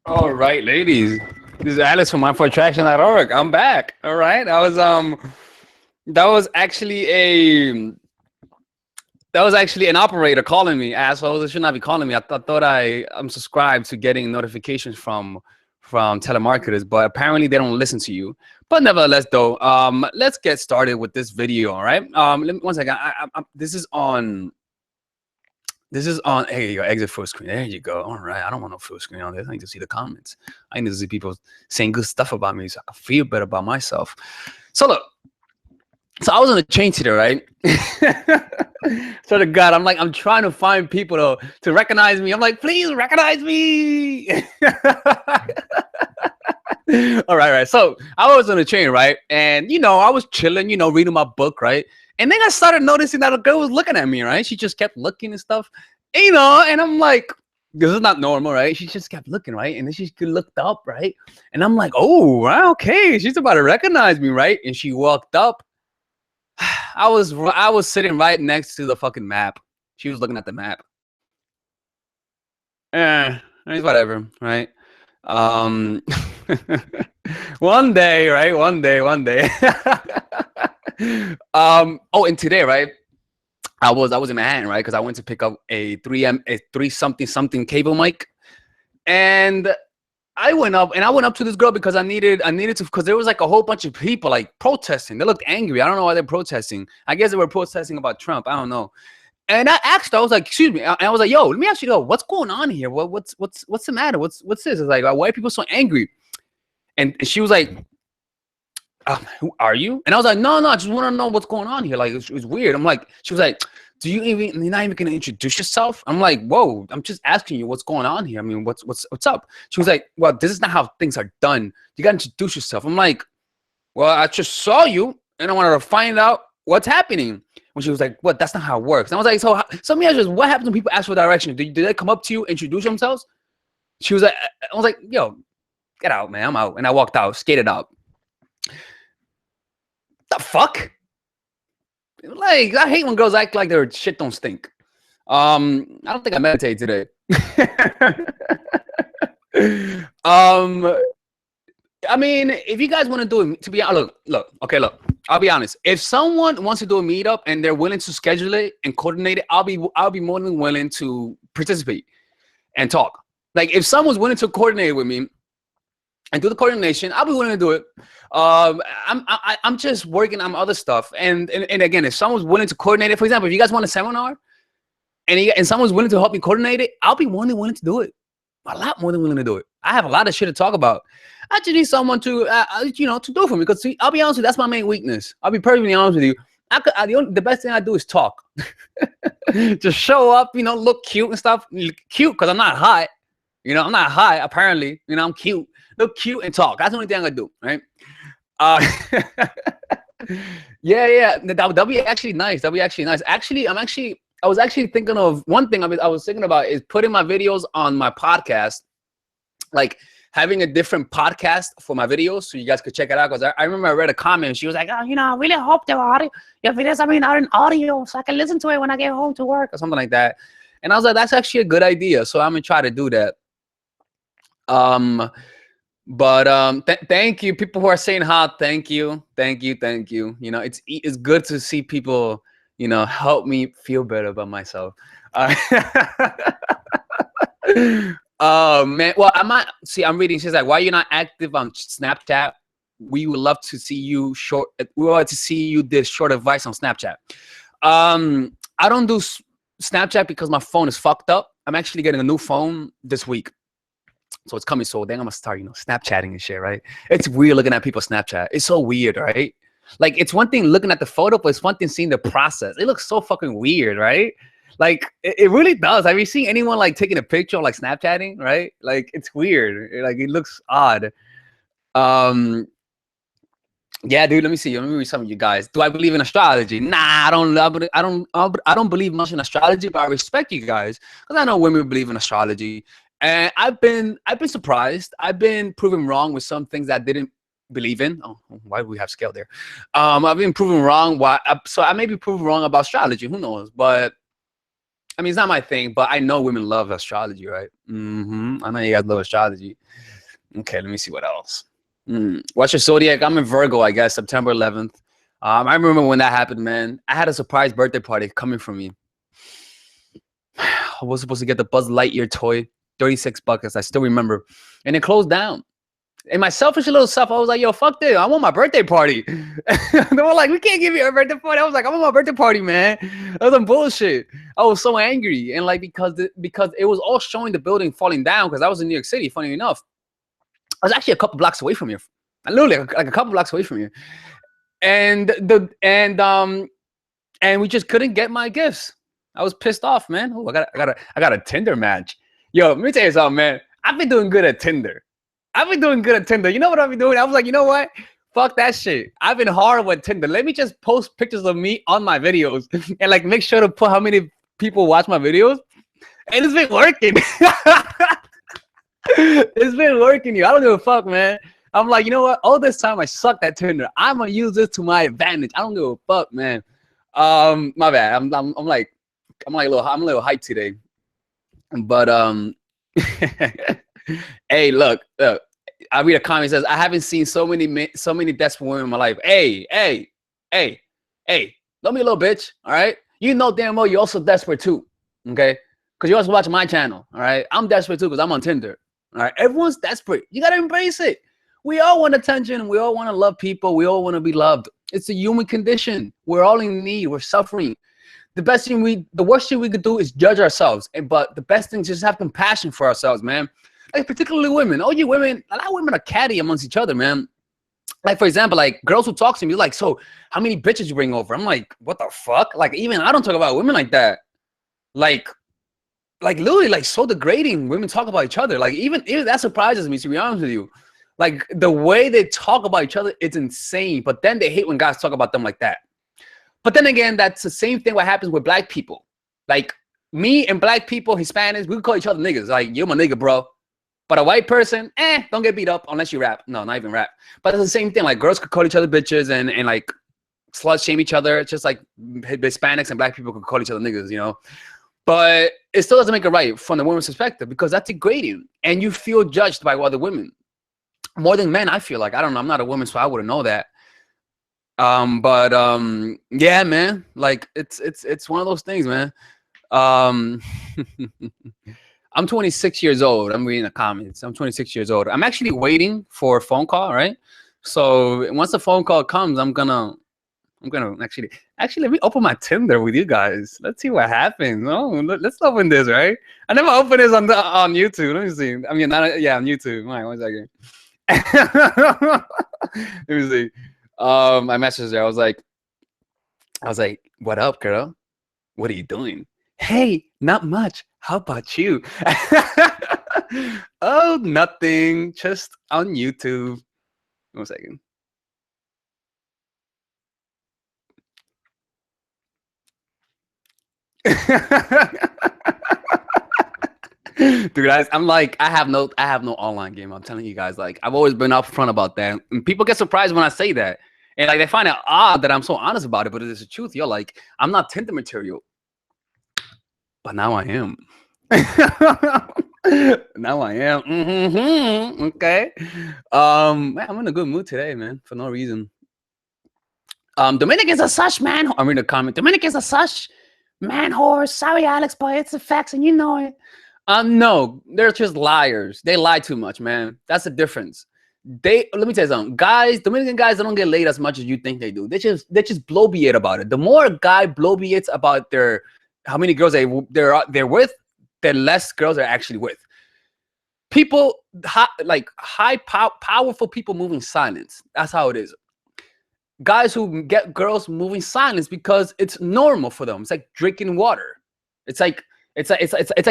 All right, ladies. This is Alice from mindforattraction.org. I'm back. All right. That was actually a that was actually an operator calling me, assholes. They should not be calling me. I thought I'm subscribed to getting notifications from telemarketers, but apparently they don't listen to you. But nevertheless, though, let's get started with this video. All right. Let me, one second. This is on. Hey, you go. Exit full screen. There you go. All right. I don't want no full screen on this. I need to see the comments. I need to see people saying good stuff about me, so I can feel better about myself. So look. So I was on the train today, right? So to God, I'm trying to find people to recognize me. I'm like, please recognize me. All right. So I was on the train, right? And I was chilling, reading my book, right? And then I started noticing that a girl was looking at me, right? She just kept looking and stuff, and I'm like, this is not normal, right? She just kept looking, right? And then she looked up, right? And I'm like, oh, wow, okay, she's about to recognize me, right? And she walked up. I was sitting right next to the fucking map. She was looking at the map. It's whatever, right? Um, one day, right? One day. Oh, and today, right? I was in Manhattan, right? Because I went to pick up a 3 something something cable mic, and I went up to this girl because I needed to, because there was like a whole bunch of people like protesting. They looked angry. I don't know why they're protesting. I guess they were protesting about Trump. I don't know. And I asked her, I was like, excuse me. And I was like, yo, let me ask you, what's going on here? What's the matter? What's this? It's like, why are people so angry? And she was like, who are you? And I was like, no, I just want to know what's going on here. Like, it's weird. I'm like, she was like, you're not even gonna introduce yourself? I'm like, whoa, I'm just asking you what's going on here. I mean, what's up? She was like, well, this is not how things are done. You gotta introduce yourself. I'm like, well, I just saw you and I wanted to find out what's happening. When she was like, what? That's not how it works. And I was like, so let me ask you, what happens when people ask for directions? Do they come up to you, introduce themselves? She was like, I was like, yo, get out, man. I'm out. And I walked out, skated out. The fuck? Like, I hate when girls act like their shit don't stink. I don't think I meditate today. I mean, if you guys want to do it, to be honest, look. I'll be honest. If someone wants to do a meetup and they're willing to schedule it and coordinate it, I'll be more than willing to participate and talk. Like, if someone's willing to coordinate with me and do the coordination, I'll be willing to do it. I'm just working on other stuff. And again, if someone's willing to coordinate it, for example, if you guys want a seminar and someone's willing to help me coordinate it, I'll be more than willing to do it. A lot more than willing to do it. I have a lot of shit to talk about. I just need someone to, to do for me. Because I'll be honest with you, that's my main weakness. I'll be perfectly honest with you. The best thing I do is talk. Just show up, look cute and stuff. Cute because I'm not hot. I'm not high, apparently. I'm cute. Look cute and talk. That's the only thing I do, right? Yeah. That'll be actually nice. Actually, I was actually thinking of one thing I was thinking about is putting my videos on my podcast, like having a different podcast for my videos so you guys could check it out. Because I remember I read a comment. She was like, oh, I really hope your videos are in audio so I can listen to it when I get home to work or something like that. And I was like, that's actually a good idea. So I'm going to try to do that. But thank you, people who are saying hi. Thank you. It's good to see people, help me feel better about myself. Oh man, well, I'm reading. She's like, why are you not active on Snapchat? We would love to see you this short advice on Snapchat. I don't do Snapchat because my phone is fucked up. I'm actually getting a new phone this week. So it's coming. So then I'm gonna start, Snapchatting and shit, right? It's weird looking at people's Snapchat. It's so weird, right? Like, it's one thing looking at the photo, but it's one thing seeing the process. It looks so fucking weird, right? Like, it really does. Have you seen anyone like taking a picture of like Snapchatting, right? Like, it's weird. Like, it looks odd. Yeah, dude. Let me see. Let me read some of you guys. Do I believe in astrology? Nah, I don't believe much in astrology, but I respect you guys because I know women believe in astrology. And I've been surprised. I've been proven wrong with some things I didn't believe in. Oh, why do we have scale there? I've been proven wrong. So I may be proven wrong about astrology. Who knows? But I mean, it's not my thing, but I know women love astrology, right? I know you guys love astrology. Okay, let me see what else. What's your zodiac? I'm in Virgo, I guess, September 11th. I remember when that happened, man. I had a surprise birthday party coming from me. I was supposed to get the Buzz Lightyear toy, 36 bucks. I still remember. And it closed down. And my selfish little self, I was like, yo, fuck this. I want my birthday party. They were like, we can't give you a birthday party. I was like, I want my birthday party, man. That was some bullshit. I was so angry. And like, because it was all showing the building falling down, because I was in New York City, funny enough. I was actually a couple blocks away from you. Literally like a couple blocks away from you. And we just couldn't get my gifts. I was pissed off, man. Oh, I got a Tinder match. Yo, let me tell you something, man. I've been doing good at Tinder. You know what I've been doing? I was like, you know what? Fuck that shit. I've been hard with Tinder. Let me just post pictures of me on my videos and like make sure to put how many people watch my videos. And it's been working. It's been working. I don't give a fuck, man. I'm like, you know what? All this time I sucked at Tinder. I'm gonna use this to my advantage. I don't give a fuck, man. My bad. I'm a little hyped today. But hey, look. I read a comment that says, I haven't seen so many desperate women in my life. Hey, don't be a little bitch, all right? You know damn well you're also desperate too, okay? Because you also watch my channel, all right? I'm desperate too because I'm on Tinder, all right? Everyone's desperate. You got to embrace it. We all want attention. We all want to love people. We all want to be loved. It's a human condition. We're all in need. We're suffering. The worst thing we could do is judge ourselves. But the best thing is just have compassion for ourselves, man. Like particularly women. Oh, you women, a lot of women are catty amongst each other, man. Like, for example, like girls who talk to me, like, so how many bitches you bring over? I'm like, what the fuck? Like, even I don't talk about women like that. Like literally, like so degrading. Women talk about each other. Like even that surprises me, to be honest with you. Like the way they talk about each other, it's insane. But then they hate when guys talk about them like that. But then again, that's the same thing what happens with black people. Like me and black people, Hispanics, we call each other niggas. Like, you're my nigga, bro. But a white person, don't get beat up unless you rap. No, not even rap. But it's the same thing. Like girls could call each other bitches and like slut shame each other. It's just like Hispanics and black people could call each other niggas, you know. But it still doesn't make it right from the woman's perspective because that's degrading. And you feel judged by other women. More than men, I feel like. I don't know. I'm not a woman, so I wouldn't know that. Yeah, man. Like it's one of those things, man. I'm 26 years old. I'm reading the comments. I'm 26 years old. I'm actually waiting for a phone call, right? So once the phone call comes, I'm gonna actually let me open my Tinder with you guys. Let's see what happens. Oh, let's open this, right? I never opened this on YouTube. Let me see. I mean, on YouTube. All right, 1 second. Let me see. I messaged her. I was like, what up, girl? What are you doing? Hey, not much. How about you? Oh, nothing. Just on YouTube. 1 second. Dude, I'm like, I have no online game. I'm telling you guys, like, I've always been upfront about that. And people get surprised when I say that. And like they find it odd that I'm so honest about it, but it's the truth. You're like, I'm not Tinder material. But now I am. Now I am. Okay. Man, I'm in a good mood today, man, for no reason. Dominicans are such man. I'm reading the comment. Dominicans are such man whores. Sorry, Alex, but it's the facts, and you know it. No, they're just liars. They lie too much, man. That's the difference. Let me tell you something. Guys, Dominican guys, they don't get laid as much as you think they do. They just bloviate about it. The more a guy bloviates about how many girls they're with, the less girls they're actually with. People, powerful people move in silence. That's how it is. Guys who get girls moving silence because it's normal for them. It's like drinking water. It's like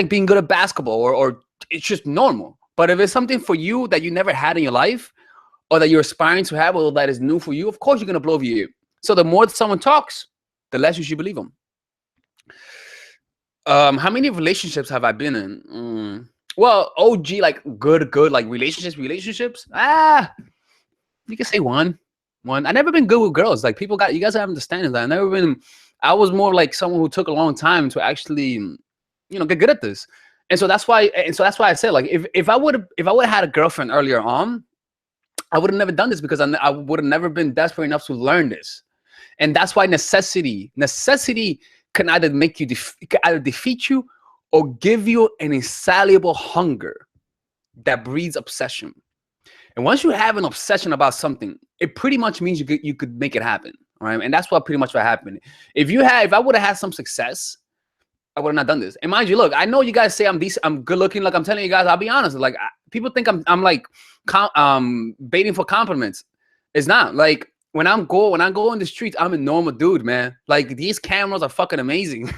being good at basketball or it's just normal. But if it's something for you that you never had in your life or that you're aspiring to have or that is new for you, of course you're going to bloviate. So the more someone talks, the less you should believe them. How many relationships have I been in? Well, OG, like good, like relationships. You can say one. I never been good with girls. Like you guys have understanding that I was more like someone who took a long time to actually get good at this. And so that's why I said, like, if I would have had a girlfriend earlier on, I would have never done this, because I would have never been desperate enough to learn this. And that's why necessity can either can either defeat you or give you an insatiable hunger that breeds obsession. And once you have an obsession about something, it pretty much means you could make it happen, right? And that's what pretty much what happened. If I would have had some success, I would have not done this. And mind you, look, I know you guys say I'm decent, I'm good looking. Like, I'm telling you guys, I'll be honest. Like, people think I'm like baiting for compliments. It's not. Like, when I go in the streets, I'm a normal dude, man. Like, these cameras are fucking amazing.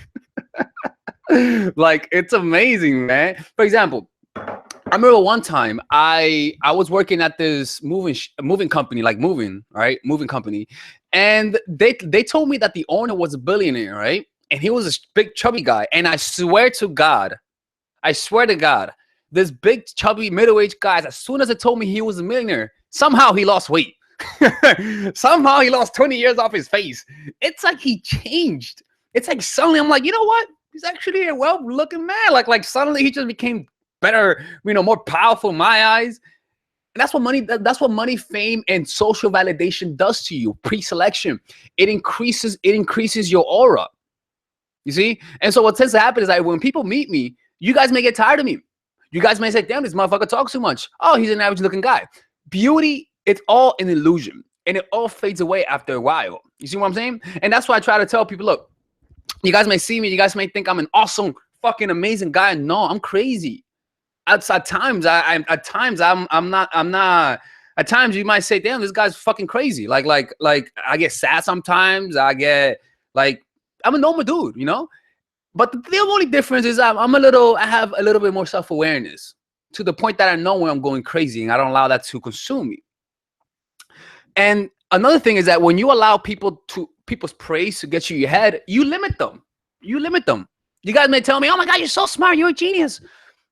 Like, it's amazing, man. For example, I remember one time I was working at this moving company, like moving company, and they told me that the owner was a billionaire, right? And he was a big chubby guy. And I swear to God, this big chubby middle-aged guy, as soon as they told me he was a millionaire, somehow he lost weight. Somehow he lost 20 years off his face. It's like he changed. It's like suddenly I'm like, you know what? He's actually a well-looking man. Like suddenly he just became better, more powerful in my eyes. And that's what money, fame, and social validation does to you. Pre-selection. It increases your aura. You see? And so what tends to happen is that when people meet me, you guys may get tired of me. You guys may say, damn, this motherfucker talks too much. Oh, he's an average looking guy. Beauty, it's all an illusion. And it all fades away after a while. You see what I'm saying? And that's why I try to tell people, look, you guys may see me, you guys may think I'm an awesome, fucking amazing guy. No, I'm crazy. At times I'm not. At times you might say, damn, this guy's fucking crazy. Like I get sad sometimes. I get like, I'm a normal dude, But the only difference is I have a little bit more self-awareness, to the point that I know when I'm going crazy and I don't allow that to consume me. And another thing is that when you allow people's praise to get you your head, you limit them. You guys may tell me, oh my God, you're so smart, you're a genius.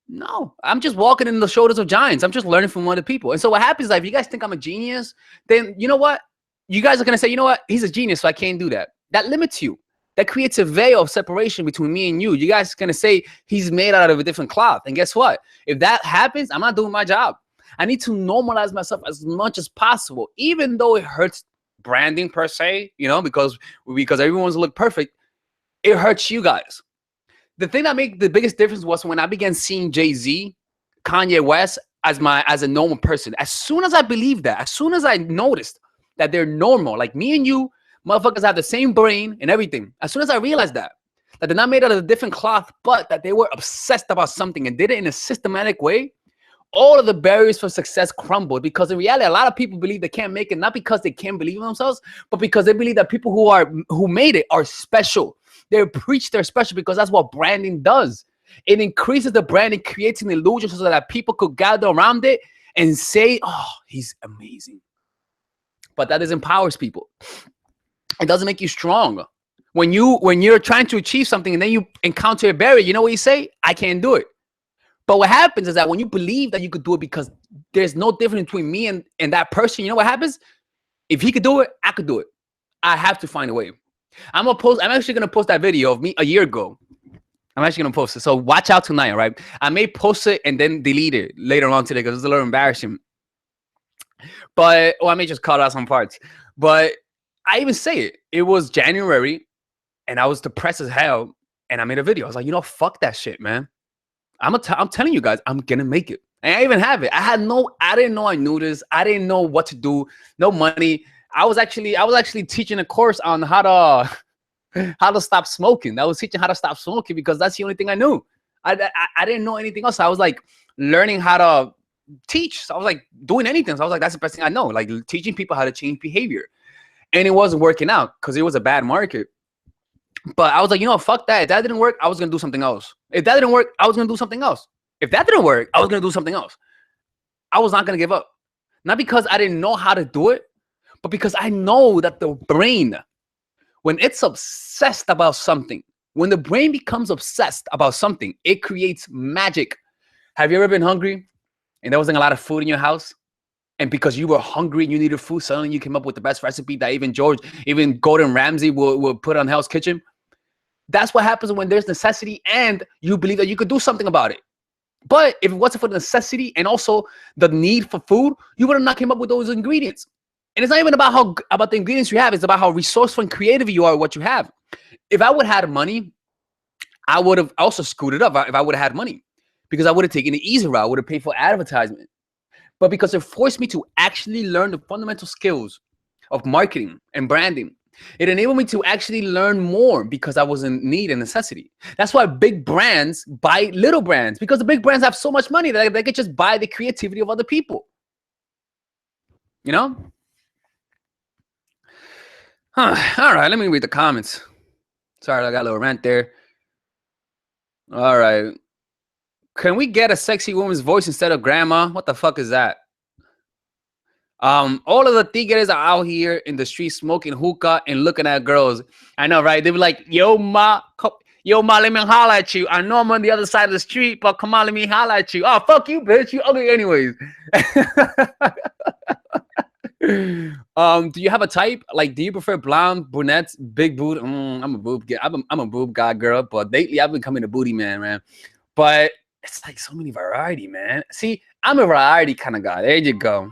No, I'm just walking in the shoulders of giants. I'm just learning from other people. And so what happens is that if you guys think I'm a genius, then you know what? You guys are going to say, you know what? He's a genius, so I can't do that. That limits you. That creates a veil of separation between me and you. You guys are going to say he's made out of a different cloth. And guess what? If that happens, I'm not doing my job. I need to normalize myself as much as possible, even though it hurts branding per se, because everyone's look perfect. It hurts you guys. The thing that made the biggest difference was when I began seeing Jay-Z, Kanye West as a normal person. As soon as I believed that, as soon as I noticed that they're normal, like me and you, motherfuckers have the same brain and everything. As soon as I realized that they're not made out of a different cloth, but that they were obsessed about something and did it in a systematic way, all of the barriers for success crumbled. Because in reality, a lot of people believe they can't make it, not because they can't believe in themselves, but because they believe that people who made it are special. They preach they're special because that's what branding does. It increases the brand and creates an illusion so that people could gather around it and say, oh, he's amazing. But that disempowers people. It doesn't make you strong. When you're trying to achieve something and then you encounter a barrier, you know what you say? I can't do it. But what happens is that when you believe that you could do it, because there's no difference between me and that person, you know what happens? If he could do it, I could do it. I have to find a way. I'm actually gonna post that video of me a year ago. I'm actually gonna post it. So watch out tonight, right? I may post it and then delete it later on today because it's a little embarrassing. But I may just cut out some parts. But I even say it. It was January, and I was depressed as hell, and I made a video. I was like, fuck that shit, man. I'm telling you guys, I'm gonna make it. And I even have it. I didn't know I knew this. I didn't know what to do. No money. I was actually teaching a course on how to stop smoking. I was teaching how to stop smoking because that's the only thing I knew. I didn't know anything else. I was like learning how to teach. So I was like doing anything. So I was like, that's the best thing I know. Like teaching people how to change behavior. And it wasn't working out because it was a bad market. But I was like, fuck that. If that didn't work, I was going to do something else. If that didn't work, I was going to do something else. If that didn't work, I was going to do something else. I was not going to give up. Not because I didn't know how to do it, but because I know that the brain, when it's obsessed about something, when the brain becomes obsessed about something, it creates magic. Have you ever been hungry and there wasn't a lot of food in your house? And because you were hungry and you needed food, suddenly you came up with the best recipe that even Gordon Ramsay will put on Hell's Kitchen. That's what happens when there's necessity and you believe that you could do something about it. But if it wasn't for the necessity and also the need for food, you would have not came up with those ingredients. And it's not even about the ingredients you have. It's about how resourceful and creative you are with what you have. If I would have had money, I would have also screwed it up if I would have had money, because I would have taken the easy route. I would have paid for advertisement. But because it forced me to actually learn the fundamental skills of marketing and branding, it enabled me to actually learn more because I was in need and necessity. That's why big brands buy little brands, because the big brands have so much money that they could just buy the creativity of other people. You know? All right, let me read the comments. Sorry, I got a little rant there. All right. Can we get a sexy woman's voice instead of grandma? What the fuck is that? All of the tigres are out here in the street smoking hookah and looking at girls. I know, right? They be like, yo, ma, let me holler at you. I know I'm on the other side of the street, but come on, let me holler at you. Oh, fuck you, bitch. You ugly anyways. Do you have a type? Like, do you prefer blonde, brunettes, big boot? I'm a boob guy. I'm a boob guy, girl. But lately, I've been becoming a booty man. But it's like so many variety, man. See, I'm a variety kind of guy. There you go.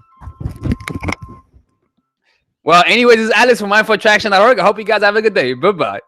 Well, anyways, this is Alex from mindfulattraction.org. I hope you guys have a good day. Bye-bye.